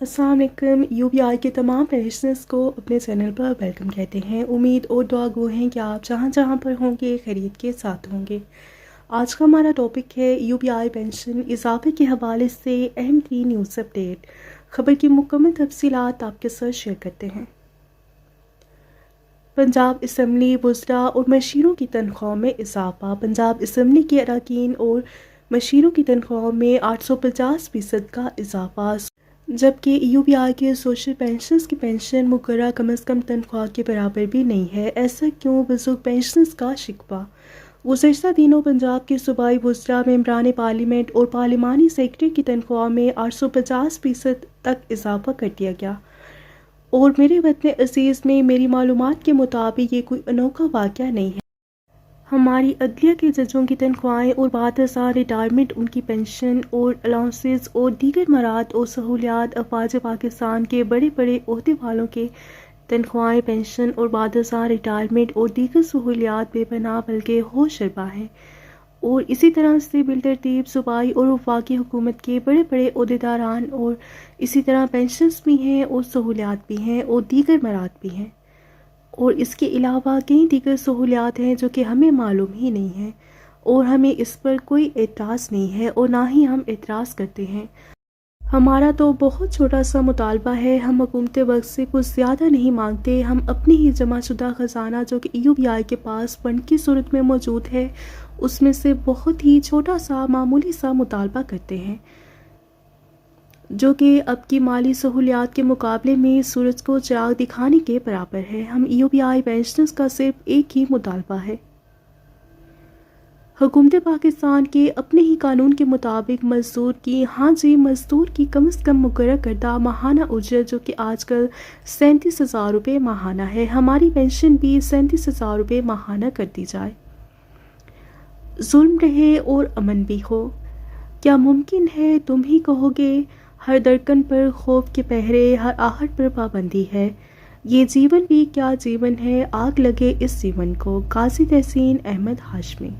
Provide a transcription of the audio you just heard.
السلام علیکم. UBI کے تمام پیشنس کو اپنے چینل پر ویلکم کہتے ہیں. امید اور دعا گو ہیں کہ آپ جہاں جہاں پر ہوں گے خیریت کے ساتھ ہوں گے. آج کا ہمارا ٹاپک ہے UBI پینشن اضافے کے حوالے سے اہم ترین نیوز اپڈیٹ. خبر کی مکمل تفصیلات آپ کے ساتھ شیئر کرتے ہیں. پنجاب اسمبلی وزراء اور مشیروں کی تنخواہوں میں اضافہ. پنجاب اسمبلی کے اراکین اور مشیروں کی تنخواہوں میں 850% کا اضافہ، جبکہ UBI کے سوشل پینشنز کی پینشن مقررہ کم از کم تنخواہ کے برابر بھی نہیں ہے. ایسا کیوں؟ بزرگ پینشنز کا شکوہ. گزشتہ دنوں پنجاب کے صوبائی وزراء، ممبران پارلیمنٹ اور پارلیمانی سیکرٹری کی تنخواہ میں 850% تک اضافہ کر دیا گیا، اور میرے وطن عزیز میں میری معلومات کے مطابق یہ کوئی انوکھا واقعہ نہیں ہے. ہماری عدلیہ کے ججوں کی تنخواہیں اور بعد ازاں ریٹائرمنٹ، ان کی پینشن اور الاؤنسز اور دیگر مراد اور سہولیات، افواج پاکستان کے بڑے بڑے عہدے والوں کے تنخواہیں، پینشن اور بعد ازاں ریٹائرمنٹ اور دیگر سہولیات بے پناہ بلکہ ہوش ربا ہیں. اور اسی طرح سے بالترتیب صوبائی اور وفاقی حکومت کے بڑے بڑے عہدیداران اور اسی طرح پینشنز بھی ہیں اور سہولیات بھی ہیں اور دیگر مراد بھی ہیں، اور اس کے علاوہ کئی دیگر سہولیات ہیں جو کہ ہمیں معلوم ہی نہیں ہیں، اور ہمیں اس پر کوئی اعتراض نہیں ہے اور نہ ہی ہم اعتراض کرتے ہیں. ہمارا تو بہت چھوٹا سا مطالبہ ہے. ہم حکومت وقت سے کچھ زیادہ نہیں مانگتے. ہم اپنے ہی جمع شدہ خزانہ جو کہ UBI کے پاس فنڈ کی صورت میں موجود ہے، اس میں سے بہت ہی چھوٹا سا معمولی سا مطالبہ کرتے ہیں، جو کہ اب کی مالی سہولیات کے مقابلے میں سورج کو چراغ دکھانے کے برابر ہے. ہم UBI پینشنرز کا صرف ایک ہی مطالبہ ہے. حکومت پاکستان کے اپنے ہی قانون کے مطابق مزدور کی کم از کم مقرر کردہ ماہانہ اجرت، جو کہ آج کل 37,000 روپے ماہانہ ہے، ہماری پینشن بھی 37,000 روپے ماہانہ کر دی جائے. ظلم رہے اور امن بھی ہو. کیا ممکن ہے؟ تم ہی کہو گے. ہر دھڑکن پر خوف کے پہرے، ہر آہٹ پر پابندی ہے. یہ جیون بھی کیا جیون ہے، آگ لگے اس جیون کو. قاضی تحسین احمد ہاشمی.